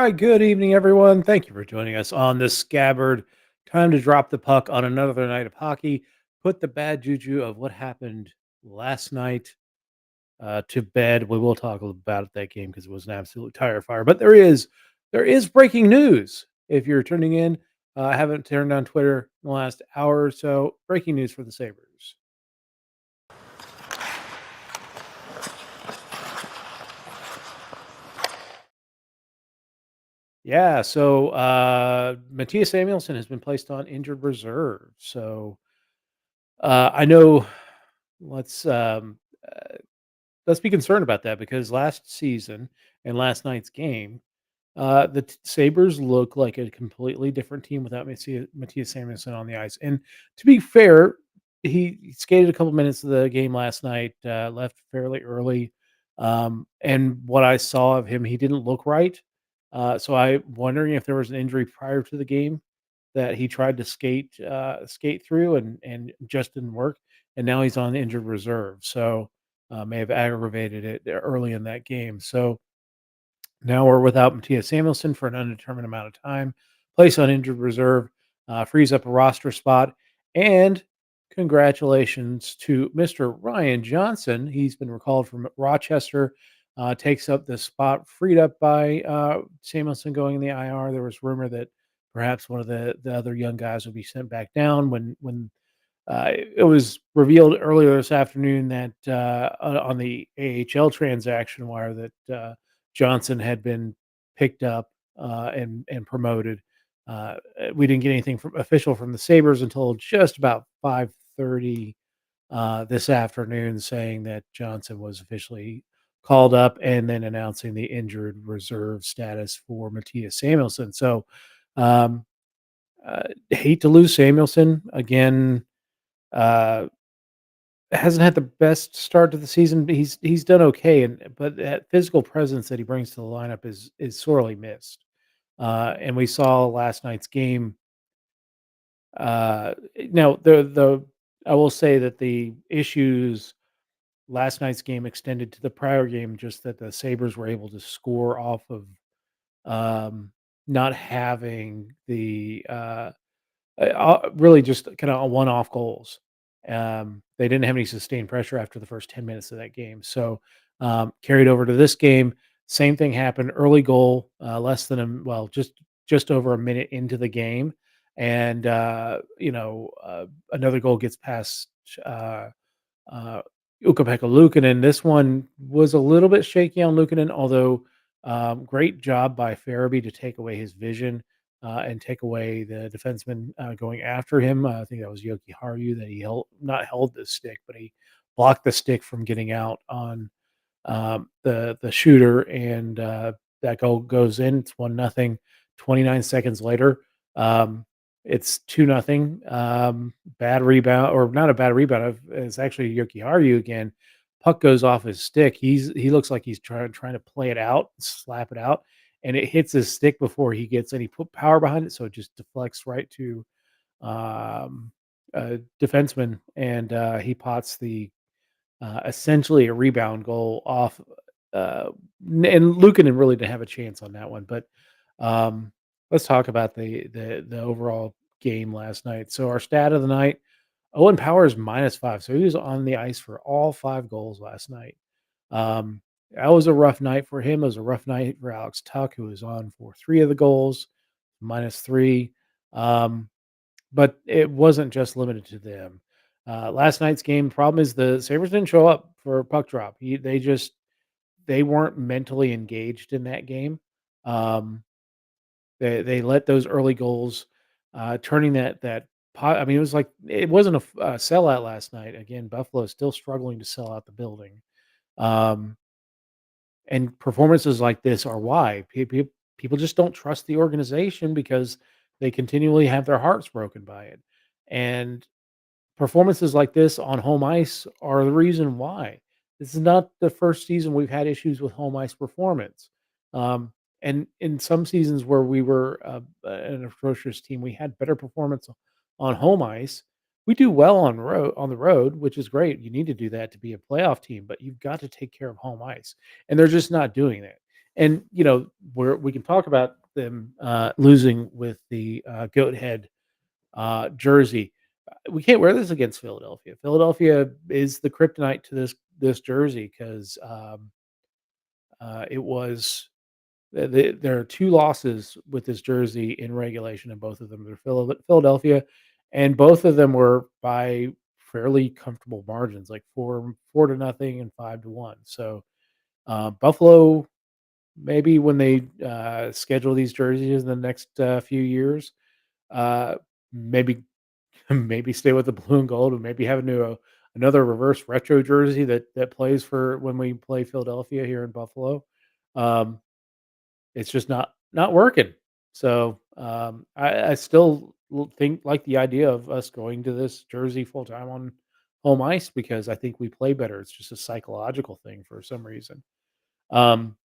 right, good evening, everyone. Thank you for joining us on the Scabbard. Time to drop the puck on another night of hockey. Put the bad juju of what happened last night to bed. We will talk about that game because it was an absolute tire fire. But there is breaking news. If you're tuning in, I haven't turned on Twitter in the last hour or so. Breaking news for the Sabers. Yeah, so Matthias Samuelson has been placed on injured reserve. So I know. Let's um, uh, let's be concerned about that because last season and last night's game, the Sabers look like a completely different team without Matthias Samuelson on the ice. And to be fair, he skated a couple minutes of the game last night, left fairly early, and what I saw of him, he didn't look right. So I'm wondering if there was an injury prior to the game that he tried to skate through and just didn't work, and now he's on injured reserve. So may have aggravated it early in that game. So now we're without Matthias Samuelson for an undetermined amount of time. Place on injured reserve, frees up a roster spot, and congratulations to Mr. Ryan Johnson. He's been recalled from Rochester. Takes up the spot freed up by Samuelson going in the IR. There was rumor that perhaps one of the other young guys would be sent back down when it was revealed earlier this afternoon that on the AHL transaction wire that Johnson had been picked up and promoted. We didn't get anything official from the Sabers until just about 5:30 this afternoon, saying that Johnson was officially called up, and then announcing the injured reserve status for Matthias Samuelson. So, um, hate to lose Samuelson again. Uh, hasn't had the best start to the season, but he's done okay, but that physical presence that he brings to the lineup is sorely missed. And we saw last night's game. Now the I will say that the issues last night's game extended to the prior game, just that the Sabres were able to score off of um, not having the really just kinda one-off goals. They didn't have any sustained pressure after the first 10 minutes of that game, so, carried over to this game, same thing happened, early goal, less than just over a minute into the game, and, another goal gets past, uh uh, Ukko-Pekka Luukkonen. This one was a little bit shaky on Luukkonen, although great job by Farabee to take away his vision and take away the defenseman going after him. I think that was Yoki Haru that he not held the stick, but he blocked the stick from getting out on the shooter, and that goal goes in. It's 1-0. 29 seconds later, um, it's 2-0. Bad rebound, or not a bad rebound. It's actually Yoki Haru again. Puck goes off his stick. He looks like he's trying to play it out, slap it out, and it hits his stick before he gets any put power behind it, so it just deflects right to a defenseman, and he pots the essentially a rebound goal off, and Luukkonen really didn't have a chance on that one. But um, let's talk about the overall game last night. So our stat of the night: Owen Powers -5, so he was on the ice for all 5 goals last night. That was a rough night for him. It was a rough night for Alex Tuck, who was on for 3 of the goals, -3. Um, but it wasn't just limited to them. Last night's game problem is the Sabres didn't show up for puck drop. They weren't mentally engaged in that game. Um, they let those early goals, turning that pot. I mean, it was like it wasn't a sellout last night. Again, Buffalo is still struggling to sell out the building. Um, and performances like this are why people just don't trust the organization because they continually have their hearts broken by it. And performances like this on home ice are the reason why. This is not the first season we've had issues with home ice performance. Um, and in some seasons where we were an atrocious team, we had better performance on home ice. We do well on the road, which is great. You need to do that to be a playoff team, but you've got to take care of home ice, and they're just not doing it. And we can talk about them losing with the goat head jersey. We can't wear this against Philadelphia. Philadelphia is the kryptonite to this jersey because it was there are 2 losses with this jersey in regulation, and both of them are Philadelphia, and both of them were by fairly comfortable margins, like 4 to nothing and 5 to 1. So, Buffalo, maybe when they, schedule these jerseys in the next, few years, uh, maybe maybe stay with the blue and gold and maybe have a another reverse retro jersey that plays for when we play Philadelphia here in Buffalo. Um it's just not working. So, I still think like the idea of us going to this Jersey full time on home ice because I think we play better. It's just a psychological thing for some reason. Um,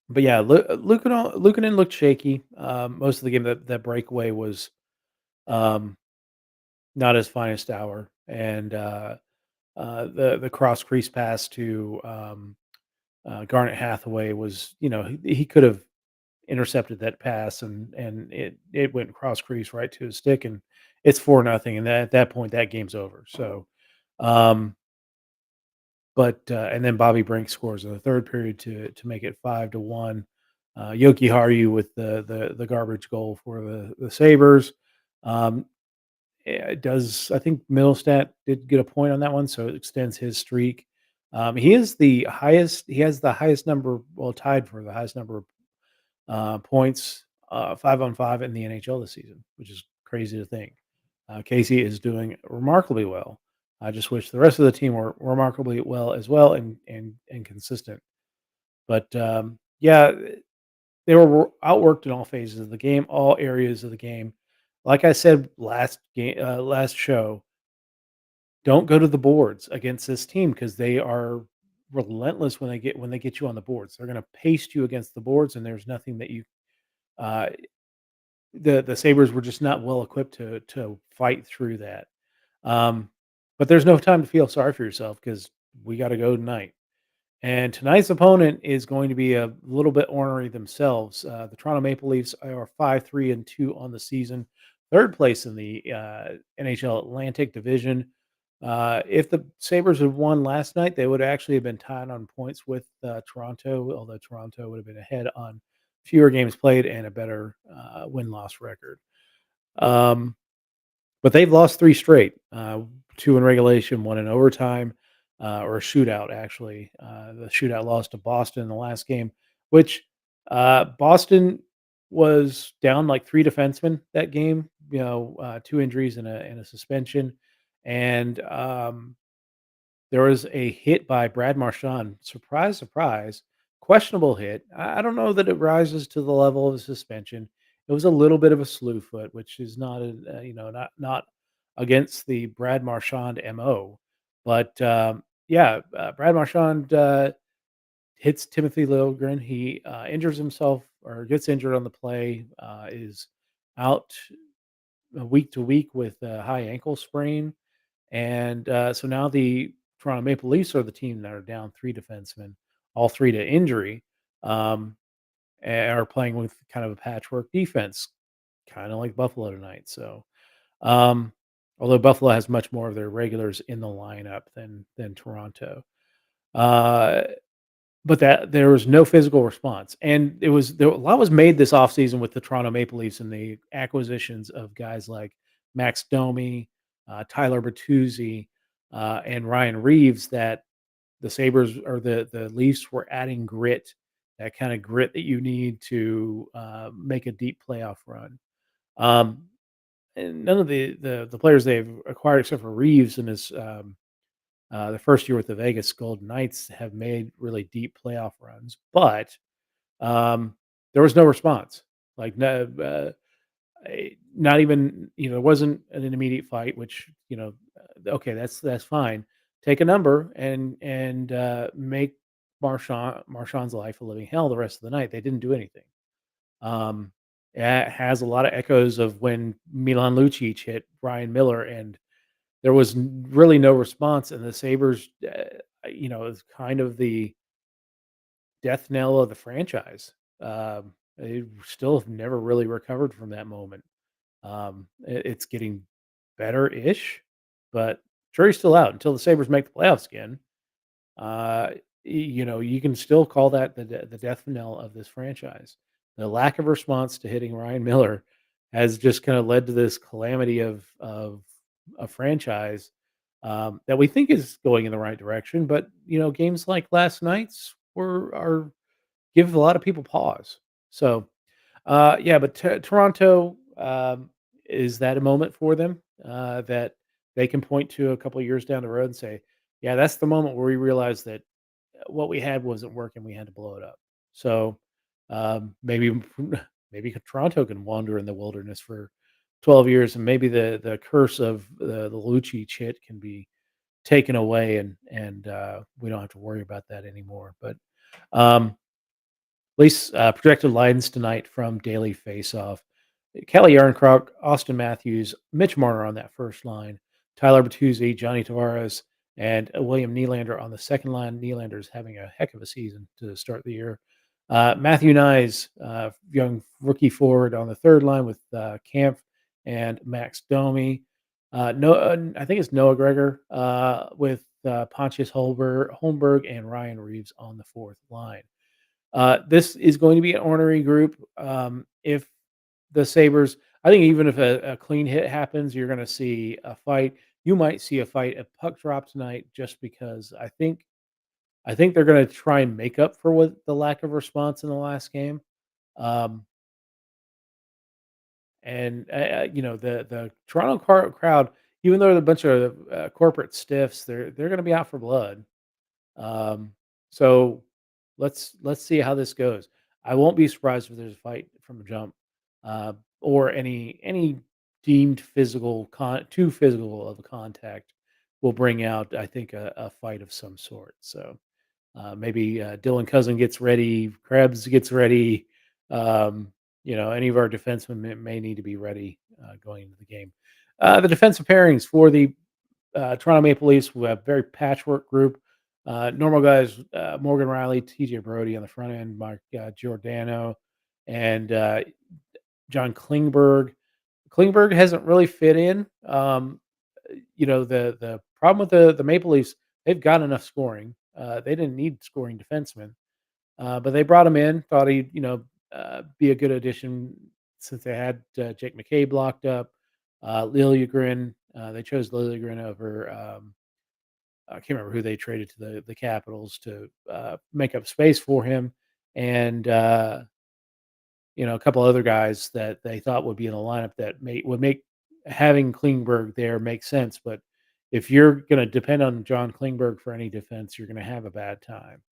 but yeah, Lukanen looked shaky. Most of the game that breakaway was um, not his finest hour, and the cross crease pass to Garnet Hathaway was, he could have intercepted that pass and it went cross crease right to his stick and it's 4-0 and at that point that game's over. So um but and then Bobby Brink scores in the third period to make it 5-1. Yoki Haru with the garbage goal for the Sabres. Um it does I think Middlestat did get a point on that one, so it extends his streak. He has the highest number, well, tied for the highest number of points, 5-on-5 in the NHL this season, which is crazy to think. Casey is doing remarkably well. I just wish the rest of the team were remarkably well and consistent. But yeah, they were outworked in all phases of the game, all areas of the game. Like I said last show, don't go to the boards against this team because they are relentless when they get you on the boards. They're going to paste you against the boards, and there's nothing that you uh, the Sabres were just not well equipped to fight through that. Um, but there's no time to feel sorry for yourself because we got to go tonight. And tonight's opponent is going to be a little bit ornery themselves. The Toronto Maple Leafs are 5-3-2 on the season, third place in the NHL Atlantic Division. If the Sabres had won last night, they would actually have been tied on points with Toronto, although Toronto would have been ahead on fewer games played and a better win loss record. Um, but they've lost 3 straight, 2 in regulation, 1 in overtime, or a shootout, actually. The shootout loss to Boston in the last game, which, Boston was down like 3 defensemen that game, 2 injuries and a suspension, and, there was a hit by Brad Marchand. Surprise, surprise, questionable hit. I don't know that it rises to the level of a suspension. It was a little bit of a slew foot, which is not not against the Brad Marchand MO. But yeah, Brad Marchand hits Timothy Liljegren. He injures himself or gets injured on the play. Is out week to week with a high ankle sprain. And so now the Toronto Maple Leafs are the team that are down 3 defensemen, all 3 to injury, and are playing with kind of a patchwork defense, kind of like Buffalo tonight. So, um, although Buffalo has much more of their regulars in the lineup than Toronto, uh, but that there was no physical response, and a lot was made this offseason with the Toronto Maple Leafs and the acquisitions of guys like Max Domi, Tyler Bertuzzi, and Ryan Reeves. That the Sabres or the Leafs were adding grit, that kind of grit that you need to make a deep playoff run. Um, and none of the players they've acquired, except for Reeves and his the first year with the Vegas Golden Knights, have made really deep playoff runs, but there was no response. Like no, not even there wasn't an immediate fight. Which okay, that's fine. Take a number and make Marchand's life a living hell the rest of the night. They didn't do anything. Um, it has a lot of echoes of when Milan Lucic hit Brian Miller and there was really no response, and the Sabres, is kind of the death knell of the franchise. They still have never really recovered from that moment. It's getting better-ish, but jury's still out until the Sabres make the playoffs again. You can still call that the death knell of this franchise. The lack of response to hitting Ryan Miller has just kind of led to this calamity of a franchise that we think is going in the right direction. But games like last night's were are give a lot of people pause. So yeah, but Toronto, is that a moment for them, that they can point to a couple of years down the road and say, "Yeah, that's the moment where we realized that what we had wasn't working, we had to blow it up." So, maybe maybe Toronto can wander in the wilderness for 12 years, and maybe the curse of the Lucic hit can be taken away, and we don't have to worry about that anymore. But, um least projected lines tonight from Daily Faceoff. Kelly Ehrenkrok, Austin Matthews, Mitch Marner on that first line, Tyler Bertuzzi, Johnny Tavares, and William Nylander on the second line. Nylander's having a heck of a season to start the year. Matthew Nyes, young rookie forward on the third line with Kampf and Max Domi. No, I think it's Noah Gregor with Pontius Holmberg and Ryan Reeves on the fourth line. This is going to be an ornery group. If the Sabres, I think even if a clean hit happens, you're going to see a fight. You might see a fight at puck drop tonight, just because I think they're going to try and make up for what the lack of response in the last game. Um, the Toronto crowd, even though they're a bunch of corporate stiffs, they're going to be out for blood. Um, so let's see how this goes. I won't be surprised if there's a fight from the jump, or any deemed too physical of a contact will bring out, I think, a fight of some sort. So maybe Dylan Cousin gets ready, Krebs gets ready. Um, any of our defensemen may need to be ready going into the game. The defensive pairings for the Toronto Maple Leafs, we have very patchwork group. Normal guys, Morgan Riley, TJ Brody on the front end, Mark Giordano, and John Klingberg. Klingberg hasn't really fit in. The problem with the Maple Leafs, they've got enough scoring. They didn't need scoring defensemen, but they brought him in. Thought he'd be a good addition since they had Jake McCabe locked up. Liljegren, they chose Liljegren over. I can't remember who they traded to the Capitals to make up space for him, and a couple other guys that they thought would be in the lineup that would make having Klingberg there make sense. But if you're going to depend on John Klingberg for any defense, you're going to have a bad time.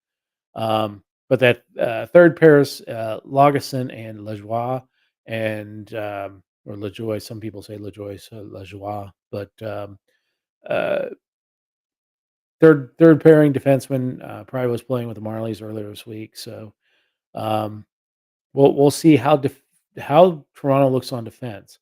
But that third pair is Lagesson and Lajoie, and or Lajoie. Some people say Lajoie, so Lajoie, but uh, third pairing defenseman probably was playing with the Marlies earlier this week. So um, we'll see how Toronto looks on defense.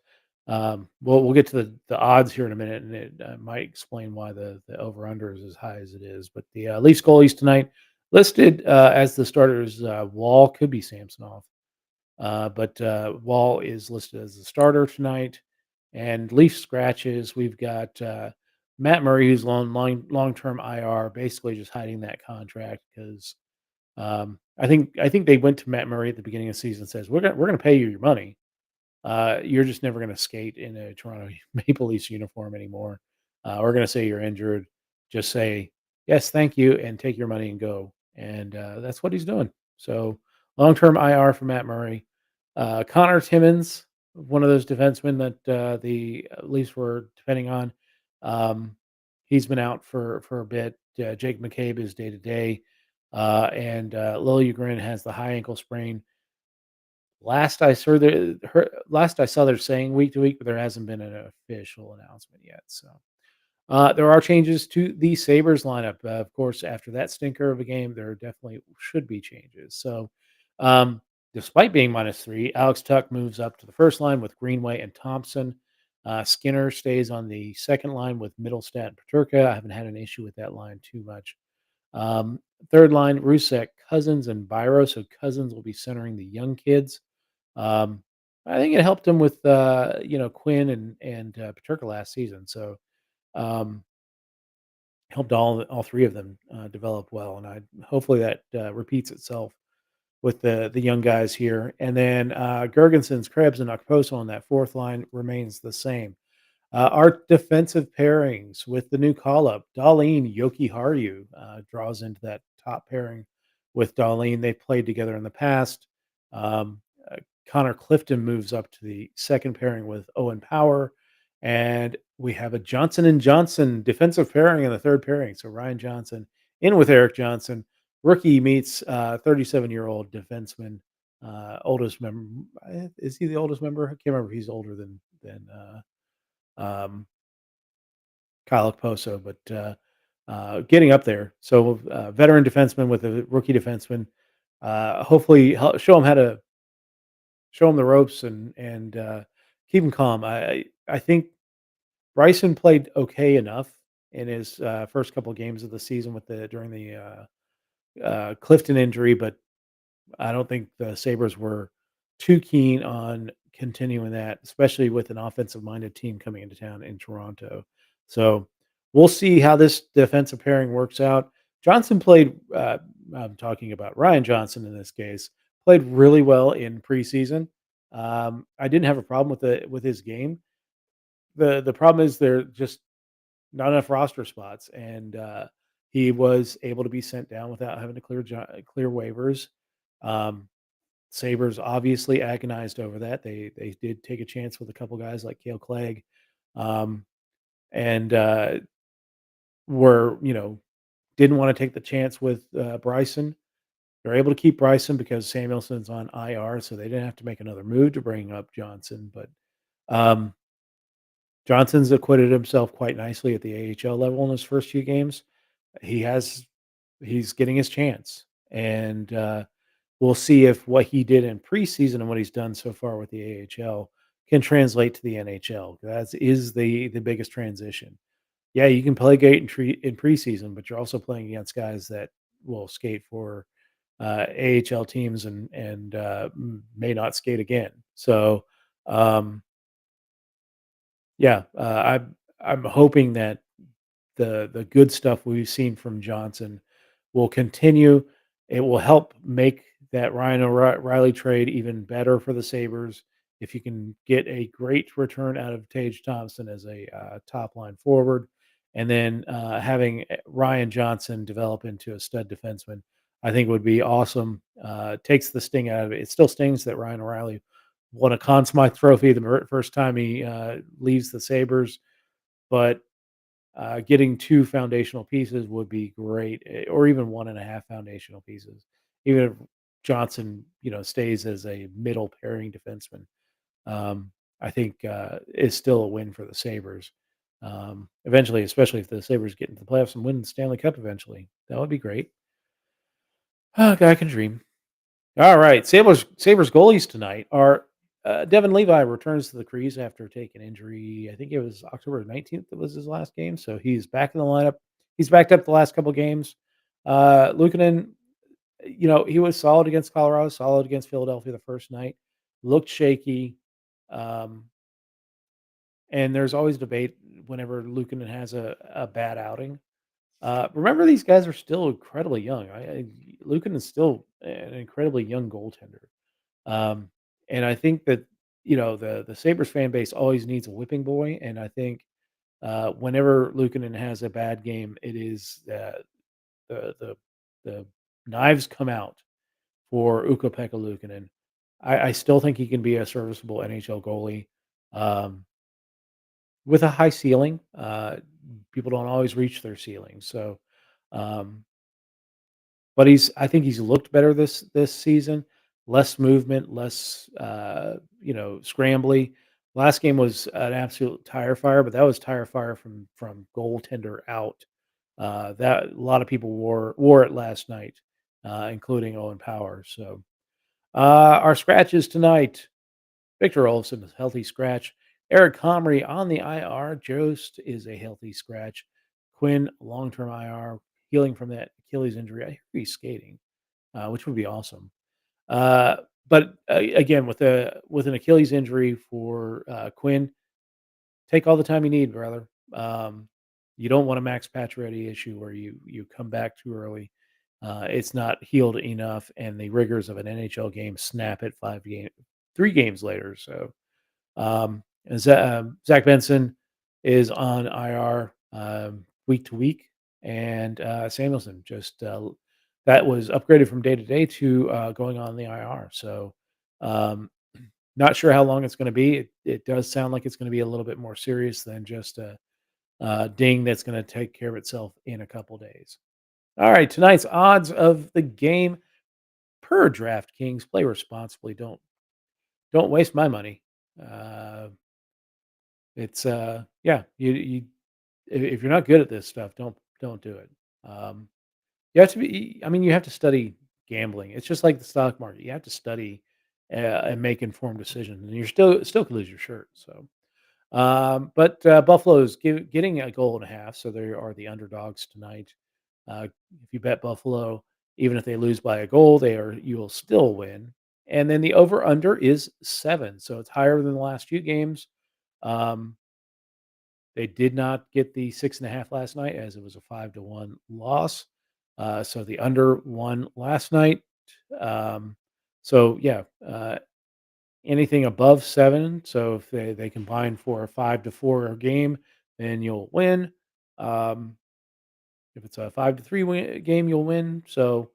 We'll get to the odds here in a minute, and it might explain why the over under is as high as it is. But the Leafs goalies tonight listed as the starters, Wall could be Samsonov, but Wall is listed as the starter tonight. And Leaf scratches, we've got Matt Murray, who's long term IR, basically just hiding that contract because I think they went to Matt Murray at the beginning of the season and says we're gonna pay you your money. You're just never gonna skate in a Toronto Maple Leafs uniform anymore. We're gonna say you're injured. Just say yes, thank you, and take your money and go. And that's what he's doing. So long term IR for Matt Murray. Connor Timmins, one of those defensemen that the Leafs were depending on. Um, he's been out for a bit. Jake McCabe is day to day, and Liljegren has the high ankle sprain. Last I saw, they're saying week to week, but there hasn't been an official announcement yet. So there are changes to the Sabres lineup. Of course, after that stinker of a game, there definitely should be changes. So, despite being -3, Alex Tuck moves up to the first line with Greenway and Thompson. Skinner stays on the second line with Middlestat and Paterka. I haven't had an issue with that line too much. Um, Third line, Rusek, Cousins, and Byro. So Cousins will be centering the young kids. Um, I think it helped him with, Quinn and Paterka last season. So, um, helped all 3 of them, develop well, and I hopefully that, repeats itself with the young guys here. And then, Girgensons, Krebs, and Okposo on that 4th line remains the same. Our defensive pairings with the new call-up, Darlene Jokiharju, draws into that top pairing with Darlene. They've played together in the past. Um, uh, Connor Clifton moves up to the 2nd pairing with Owen Power, and we have a Johnson and Johnson defensive pairing in the 3rd pairing. So Ryan Johnson in with Eric Johnson. Rookie meets 37-year-old defenseman, oldest member. Is he the oldest member? I can't remember if he's older than Kyle Okposo, but getting up there. So veteran defenseman with a rookie defenseman. Hopefully, show him how to show him the ropes and keep him calm. I think Bryson played okay enough in his first couple games of the season with the during the Clifton injury, but I don't think the Sabres were too keen on continuing that, especially with an offensive-minded team coming into town in Toronto. So, we'll see how this defensive pairing works out. Johnson played, I'm talking about Ryan Johnson in this case, played really well in preseason. I didn't have a problem with his game. The problem is there just not enough roster spots, and he was able to be sent down without having to clear waivers. Um, Sabres obviously agonized over that. They did take a chance with a couple guys like Cale Clegg, um, and were didn't want to take the chance with Bryson. They're able to keep Bryson because Samuelson's on IR, so they didn't have to make another move to bring up Johnson. But um, Johnson's acquitted himself quite nicely at the AHL level in his first few games. He has he's getting his chance, and we'll see if what he did in preseason and what he's done so far with the AHL can translate to the NHL. That is the biggest transition. Yeah, you can play great in preseason, but you're also playing against guys that will skate for AHL teams and may not skate again. So, um, yeah, I'm hoping that the good stuff we've seen from Johnson will continue. It will help make that Ryan O'Reilly trade even better for the Sabres if you can get a great return out of Tage Thompson as a top line forward, and then having Ryan Johnson develop into a stud defenseman. I think would be awesome. Takes the sting out of it. It still stings that Ryan O'Reilly won a Conn Smythe Trophy the first time he leaves the Sabres, but getting 2 foundational pieces would be great, or even 1.5 foundational pieces. Even if Johnson, stays as a middle pairing defenseman, um, I think is still a win for the Sabres. Eventually, especially if the Sabres get into the playoffs and win the Stanley Cup eventually, that would be great. Guy can dream. All right, Sabres goalies tonight are Devin Levi returns to the crease after taking injury. I think it was October 19th that was his last game, so he's back in the lineup. He's backed up the last couple games. Luukkonen, he was solid against Colorado, solid against Philadelphia the first night. Looked shaky, um, and there's always debate whenever Luukkonen has a bad outing. Remember, these guys are still incredibly young. Luukkonen is still an incredibly young goaltender. Um, and I think that, the Sabres fan base always needs a whipping boy, and I think, whenever Luukkonen has a bad game, it is, the the the knives come out for Ukko-Pekka Luukkonen. I still think he can be a serviceable NHL goalie, um, with a high ceiling. People don't always reach their ceiling, so, um but I think he's looked better this season. Less movement, less scrambly. Last game was an absolute tire fire, but that was tire fire from goaltender out. That a lot of people wore it last night, including Owen Power. So our scratches tonight: Victor Olofsson is a healthy scratch. Eric Comrie on the IR. Jost is a healthy scratch. Quinn long-term IR, healing from that Achilles injury. I hear he's skating, which would be awesome. Uh, But again, with an Achilles injury for Quinn, take all the time you need, brother. You don't want a Max Pacioretty issue where you come back too early. It's not healed enough, and the rigors of an NHL game snap at 3 games later. So Zach Benson is on IR week to week, and Samuelson just that was upgraded from day to day to going on the IR. So um, not sure how long it's going to be. It does sound like it's going to be a little bit more serious than just a ding that's going to take care of itself in a couple days. All right, tonight's odds of the game per DraftKings. Play responsibly. Don't waste my money. Uh, it's yeah, you if you're not good at this stuff, don't do it. Um, you have to be. I mean, you have to study gambling. It's just like the stock market. You have to study and make informed decisions, and you're still could lose your shirt. So. But Buffalo's getting a goal and a half, so they are the underdogs tonight. If you bet Buffalo, even if they lose by a goal, you will still win. And then the over under is 7, so it's higher than the last few games. Um, they did not get the 6.5 last night, as it was a 5-1 loss. So the under won last night. Um, so yeah, anything above 7, so if they combine for a 5-4 game, then you'll win. Um, if it's a 5-3 game, you'll win. So,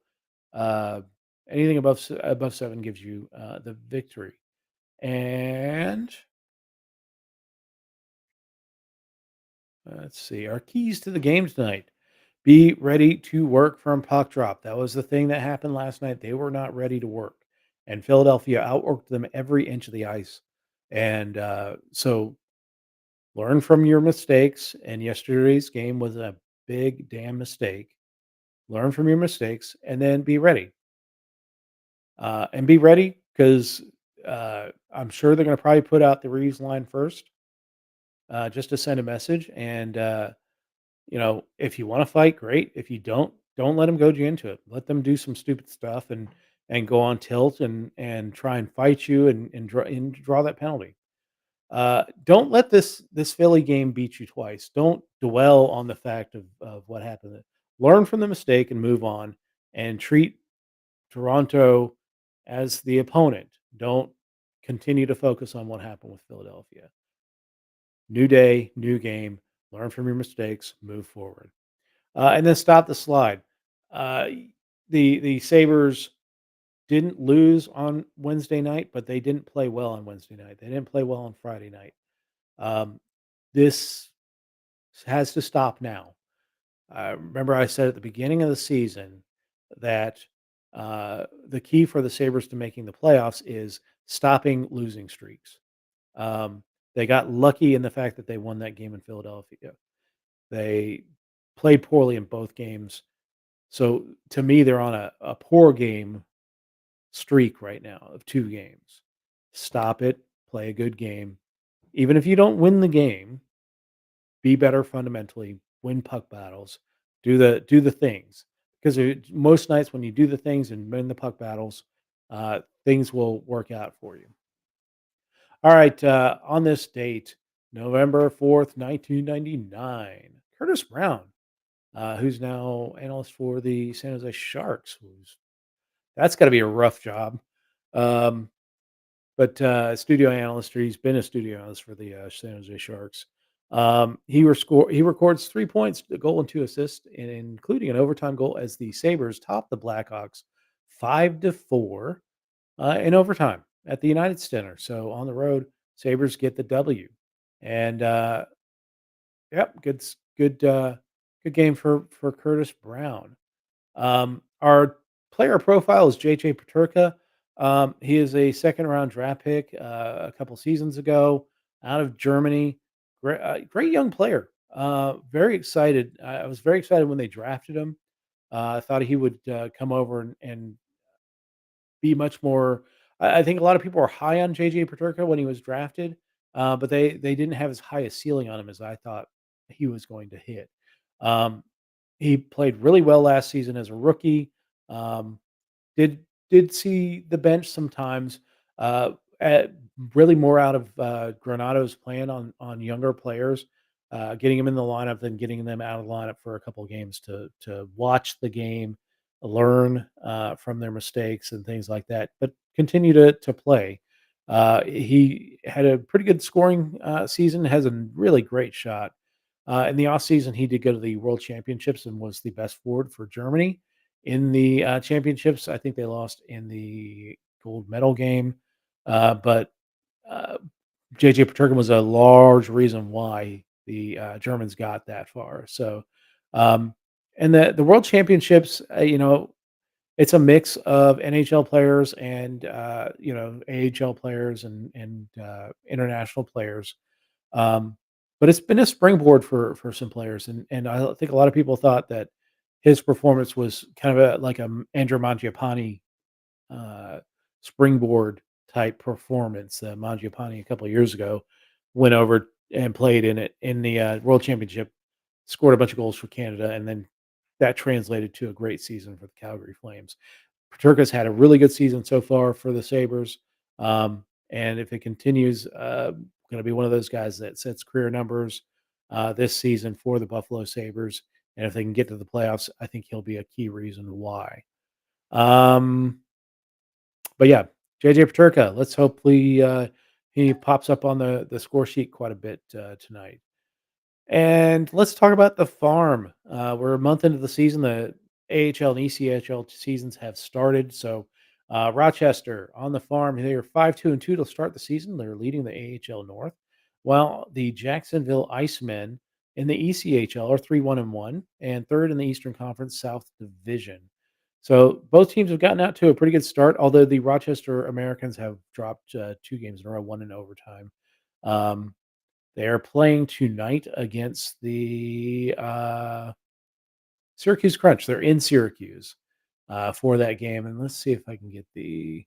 uh, anything above 7 gives you, the victory. And let's see, our keys to the game tonight. Be ready to work from puck drop. That was the thing that happened last night. They were not ready to work, and Philadelphia outworked them every inch of the ice. And, so learn from your mistakes, and yesterday's game was a big damn mistake. Learn from your mistakes and then be ready. And be ready because I'm sure they're going to probably put out the Reeves line first, just to send a message. And if you want to fight, great. If you don't let them goad you into it. Let them do some stupid stuff and go on tilt and try and fight you and draw that penalty. Don't let this Philly game beat you twice. Don't dwell on the fact of what happened. Learn from the mistake and move on, and treat Toronto as the opponent. Don't continue to focus on what happened with Philadelphia. New day, new game. Learn from your mistakes. Move forward, and then stop the slide. Uh, the Sabers didn't lose on Wednesday night, but they didn't play well on Wednesday night. They didn't play well on Friday night. Um, this has to stop now. Remember, I said at the beginning of the season that the key for the Sabres to making the playoffs is stopping losing streaks. Um, they got lucky in the fact that they won that game in Philadelphia. They played poorly in both games. So to me, they're on a poor game streak right now of 2 games. Stop it, play a good game. Even if you don't win the game, be better fundamentally, win puck battles, do the things. Because most nights when you do the things and win the puck battles, things will work out for you. All right, on this date, November 4th, 1999, Curtis Brown, who's now analyst for the San Jose Sharks, that's got to be a rough job. Um, but studio analyst, or he's been a studio analyst for the San Jose Sharks. He records 3 points, a goal, and 2 assists, including an overtime goal as the Sabres top the Blackhawks 5-4 in overtime at the United Center. So on the road, Sabres get the W. And yep, good game for Curtis Brown. Our player profile is JJ Peterka. He is a second round draft pick a couple seasons ago out of Germany. Great young player. Very excited. I was very excited when they drafted him. I thought he would come over and be much more. I think a lot of people were high on JJ Peterka when he was drafted, but they didn't have as high a ceiling on him as I thought he was going to hit. Um, he played really well last season as a rookie. Um, did did see the bench sometimes, at really more out of, Granato's plan on younger players, getting them in the lineup than getting them out of the lineup for a couple of games to watch the game, learn, from their mistakes and things like that, but continue to play. He had a pretty good scoring, season, has a really great shot. In the offseason, he did go to the World Championships and was the best forward for Germany in the, championships. I think they lost in the gold medal game, but, uh, JJ Peterkin was a large reason why the, Germans got that far. So, um, and the World Championships, it's a mix of NHL players and, AHL players and international players. Um, but it's been a springboard for some players, and I think a lot of people thought that his performance was kind of like a Andrew Mangiapane uh, springboard type performance. Mangiapane a couple of years ago went over and played in it in the World Championship, scored a bunch of goals for Canada, and then that translated to a great season for the Calgary Flames. Paterka's had a really good season so far for the Sabres, and if it continues, going to be one of those guys that sets career numbers this season for the Buffalo Sabres. And if they can get to the playoffs, I think he'll be a key reason why. Um, but yeah, JJ Peterka, let's hopefully he pops up on the score sheet quite a bit tonight. And let's talk about the farm. We're a month into the season. The AHL and ECHL seasons have started. So Rochester on the farm, they are 5-2-2 to start the season. They're leading the AHL North, while the Jacksonville Icemen in the ECHL are 3-1-1 and third in the Eastern Conference South Division. So both teams have gotten out to a pretty good start, although the Rochester Americans have dropped two games in a row, one in overtime. Um, they are playing tonight against the Syracuse Crunch. They're in Syracuse for that game, and let's see if I can get the.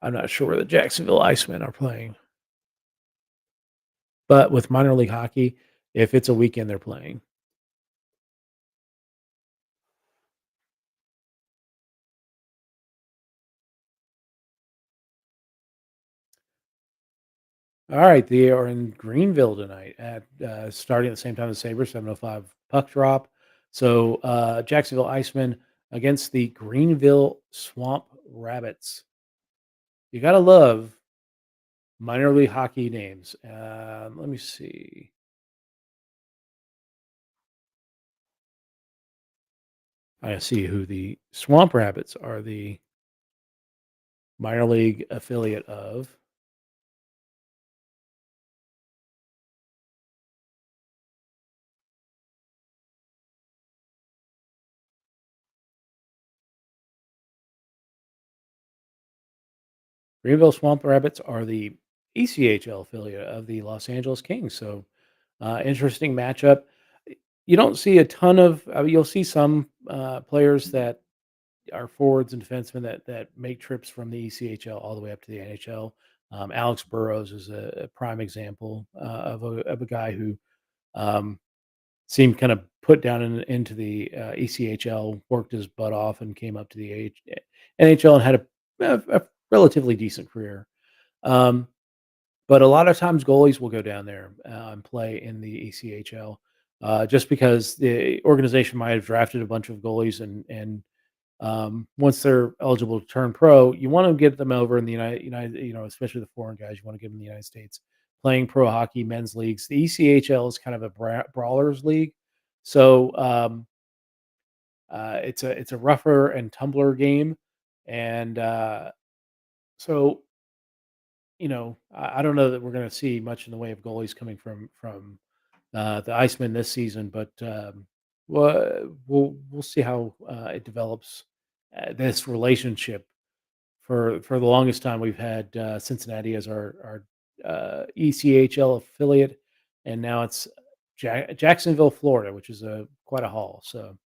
I'm not sure where the Jacksonville Icemen are playing, but with minor league hockey, if it's a weekend, they're playing. All right, they are in Greenville tonight at starting at the same time as Sabres, 7:05 puck drop. So Jacksonville Icemen against the Greenville Swamp Rabbits. You gotta love minor league hockey names. Let me see. I see who the Swamp Rabbits are the minor league affiliate of. Greenville Swamp Rabbits are the ECHL affiliate of the Los Angeles Kings. So interesting matchup. You don't see a ton of. You'll see some players that are forwards and defensemen that make trips from the ECHL all the way up to the NHL. Alex Burrows is a prime example of a guy who um, seemed kind of put down into the ECHL, worked his butt off, and came up to the NHL and had a relatively decent career. Um, but a lot of times goalies will go down there and play in the ECHL just because the organization might have drafted a bunch of goalies and once they're eligible to turn pro, you want to get them over in the United, especially the foreign guys. You want to get them in the United States playing pro hockey, men's leagues. The ECHL is kind of a brawlers league, so it's a rougher and tumbler game, and so I don't know that we're going to see much in the way of goalies coming from the Iceman this season, but we'll see how it develops. This relationship for the longest time, we've had Cincinnati as our ECHL affiliate, and now it's Jacksonville, Florida, which is a quite a haul. So,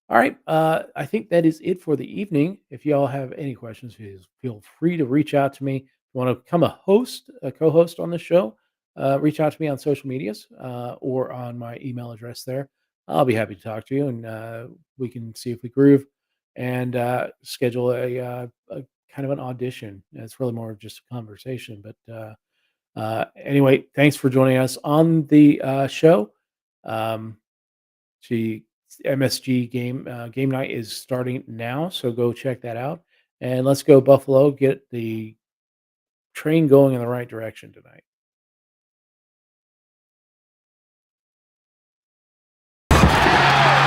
all right, I think that is it for the evening. If y'all have any questions, please feel free to reach out to me. If you want to become a co-host on the show, reach out to me on social medias or on my email address there. I'll be happy to talk to you, and we can see if we groove. and schedule a kind of an audition. It's really more of just a conversation. But anyway, thanks for joining us on the show. Um, she MSG game night is starting now, so go check that out. And let's go Buffalo. Get the train going in the right direction tonight.